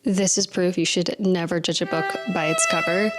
This is proof you should never judge a book by its cover.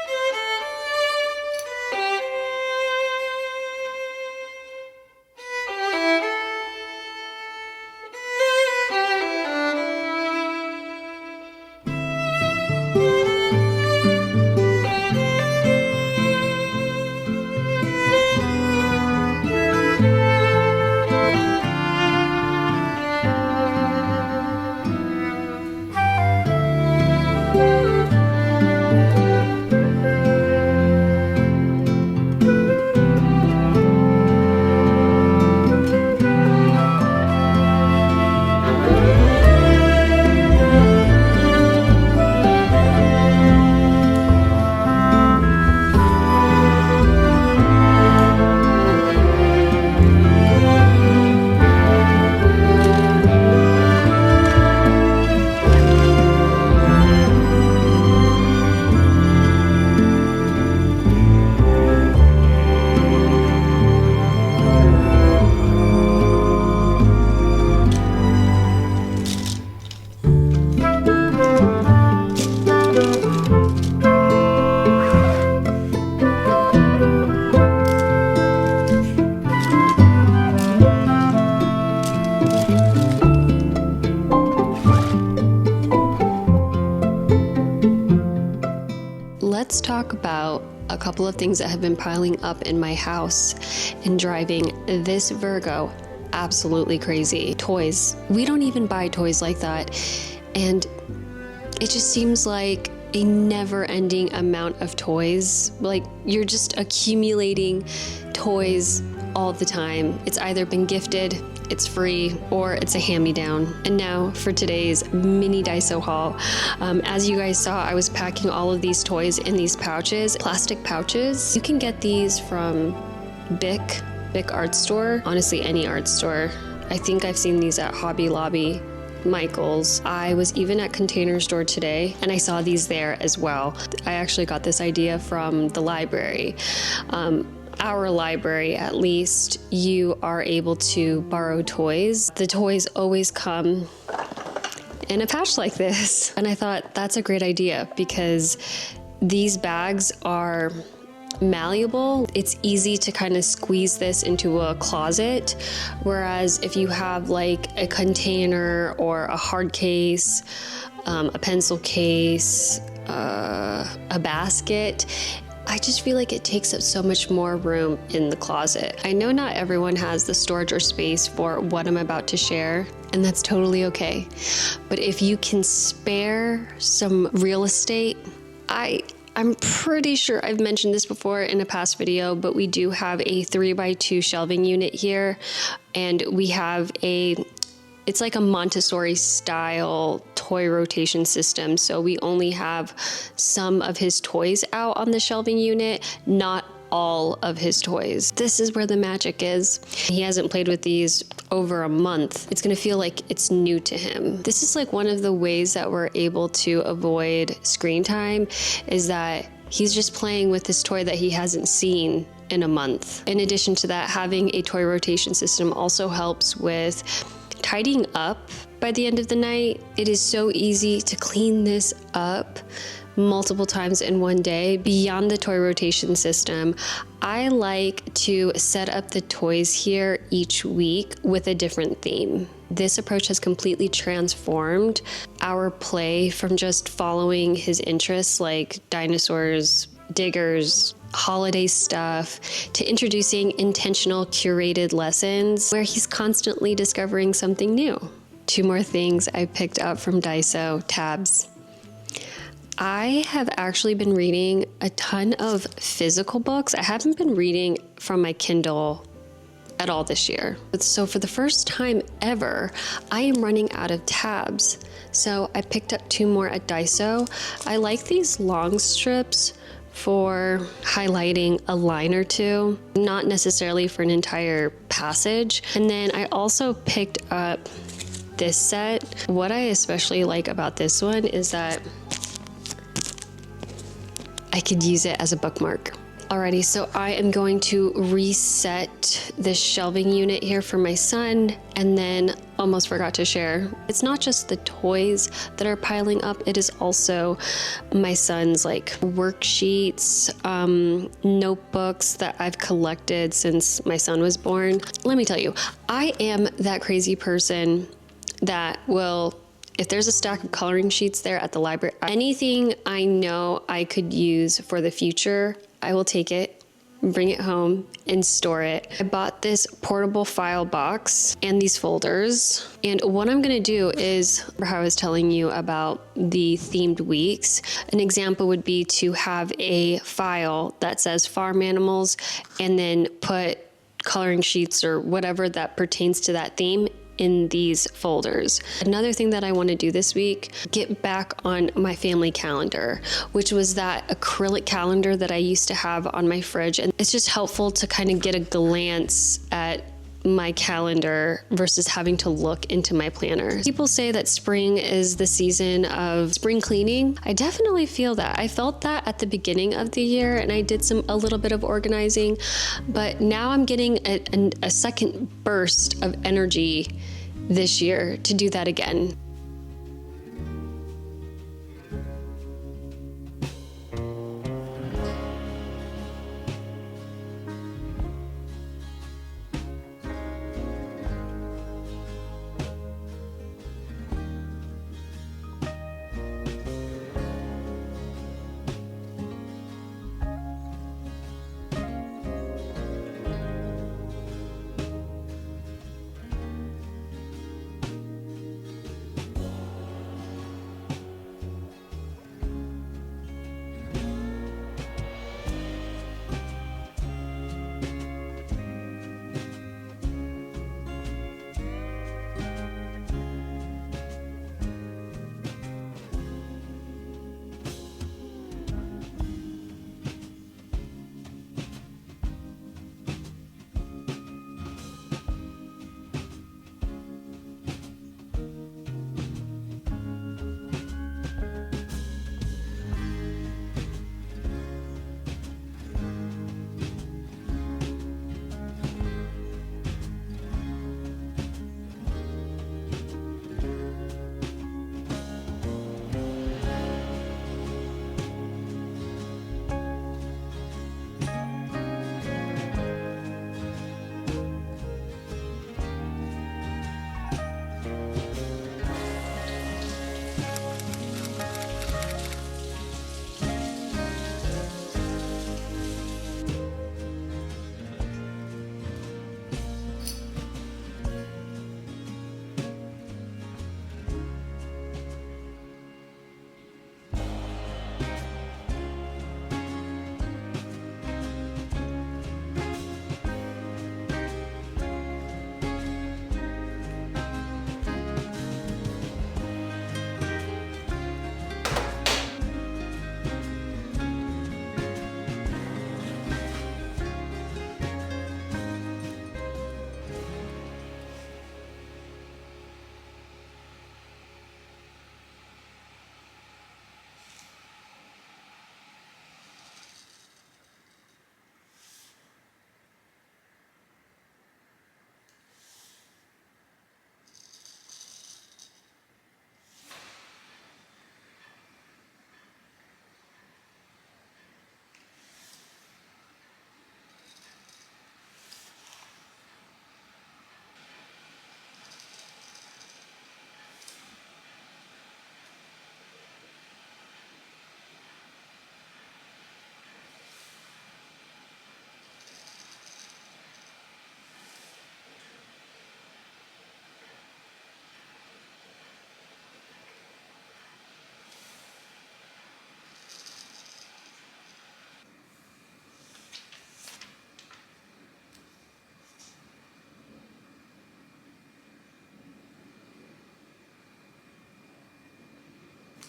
Let's talk about a couple of things that have been piling up in my house and driving this Virgo absolutely crazy. Toys. We don't even buy toys like that. And it just seems like a never-ending amount of toys. Like you're just accumulating toys all the time. It's either been gifted, it's free, or it's a hand-me-down. And now for today's mini Daiso haul. As you guys saw, I was packing all of these toys in these pouches, plastic pouches. You can get these from Bic art store, honestly any art store. I think I've seen these at Hobby Lobby, Michael's. I was even at Container Store today and I saw these there as well. I actually got this idea from the library. Our library, at least, you are able to borrow toys. The toys always come in a pouch like this. And I thought that's a great idea because these bags are malleable. It's easy to kind of squeeze this into a closet. Whereas if you have like a container or a hard case, a pencil case, a basket, I just feel like it takes up so much more room in the closet. I know not everyone has the storage or space for what I'm about to share, and that's totally okay. But if you can spare some real estate, I'm pretty sure I've mentioned this before in a past video, but we do have a 3x2 shelving unit here, and we have it's like a Montessori style toy rotation system. So we only have some of his toys out on the shelving unit, not all of his toys. This is where the magic is. He hasn't played with these over a month. It's gonna feel like it's new to him. This is like one of the ways that we're able to avoid screen time is that he's just playing with this toy that he hasn't seen in a month. In addition to that, having a toy rotation system also helps with tidying up by the end of the night. It is so easy to clean this up multiple times in one day. Beyond the toy rotation system, I like to set up the toys here each week with a different theme. This approach has completely transformed our play from just following his interests like dinosaurs, diggers, holiday stuff, to introducing intentional curated lessons where he's constantly discovering something new. 2 more things I picked up from Daiso: tabs. I have actually been reading a ton of physical books. I haven't been reading from my Kindle at all this year. So for the first time ever, I am running out of tabs. So I picked up 2 more at Daiso. I like these long strips for highlighting a line or two, not necessarily for an entire passage. And then I also picked up this set. What I especially like about this one is that I could use it as a bookmark. Alrighty, so I am going to reset this shelving unit here for my son, and then almost forgot to share. It's not just the toys that are piling up, it is also my son's like worksheets, notebooks that I've collected since my son was born. Let me tell you, I am that crazy person that will, if there's a stack of coloring sheets there at the library, anything I know I could use for the future, I will take it, bring it home, and store it. I bought this portable file box and these folders. And what I'm gonna do is, how I was telling you about the themed weeks, an example would be to have a file that says farm animals and then put coloring sheets or whatever that pertains to that theme in these folders. Another thing that I want to do this week, get back on my family calendar, which was that acrylic calendar that I used to have on my fridge. And it's just helpful to kind of get a glance at my calendar versus having to look into my planner. People say that spring is the season of spring cleaning. I definitely feel that. I felt that at the beginning of the year, and I did a little bit of organizing, but now I'm getting a second burst of energy this year to do that again.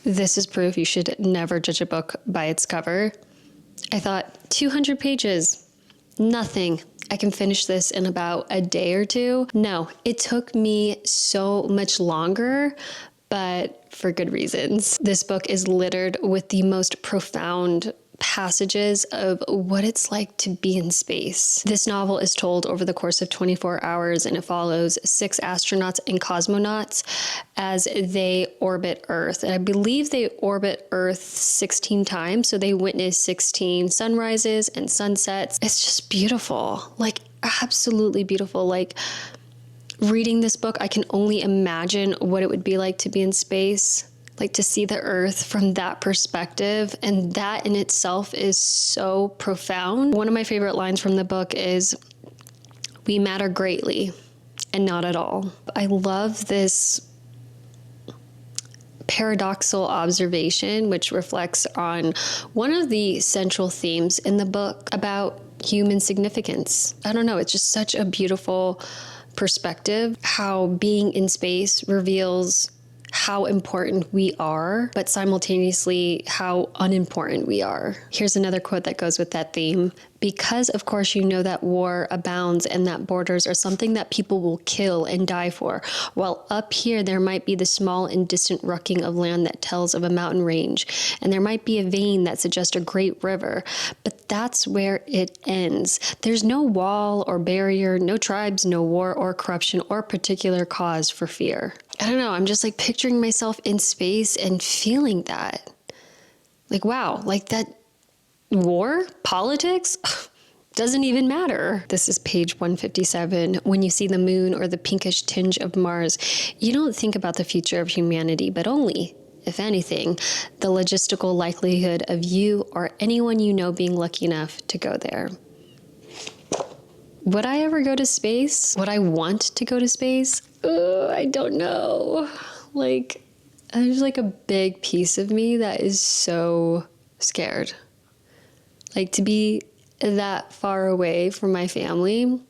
This is proof you should never judge a book by its cover. I thought 200 pages, nothing. I can finish this in about a day or two. No, it took me so much longer, but for good reasons. This book is littered with the most profound passages of what it's like to be in space. This novel is told over the course of 24 hours, and it follows 6 astronauts and cosmonauts as they orbit Earth. And I believe they orbit Earth 16 times, so they witness 16 sunrises and sunsets. It's just beautiful, like absolutely beautiful. Like, reading this book, I can only imagine what it would be like to be in space. Like, to see the Earth from that perspective, and that in itself is so profound. One of my favorite lines from the book is, "We matter greatly and not at all." I love this paradoxical observation, which reflects on one of the central themes in the book about human significance. I don't know, it's just such a beautiful perspective, how being in space reveals how important we are, but simultaneously how unimportant we are. Here's another quote that goes with that theme. "Because, of course, you know that war abounds and that borders are something that people will kill and die for, while up here there might be the small and distant rucking of land that tells of a mountain range, and there might be a vein that suggests a great river, but that's where it ends. There's no wall or barrier, no tribes, no war or corruption or particular cause for fear." I don't know, I'm just like picturing myself in space and feeling that. Like, wow, like that war, politics, doesn't even matter. This is page 157. "When you see the moon or the pinkish tinge of Mars, you don't think about the future of humanity, but only, if anything, the logistical likelihood of you or anyone you know being lucky enough to go there." Would I ever go to space? Would I want to go to space? I don't know. Like, there's like a big piece of me that is so scared. Like, to be that far away from my family.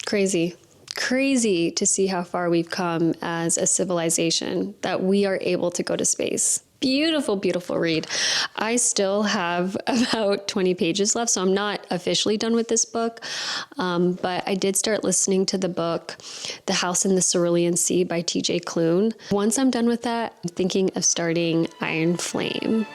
Crazy to see how far we've come as a civilization, that we are able to go to space. Beautiful, beautiful read. I still have about 20 pages left, so I'm not officially done with this book, but I did start listening to the book, The House in the Cerulean Sea by T.J. Klune. Once I'm done with that, I'm thinking of starting Iron Flame.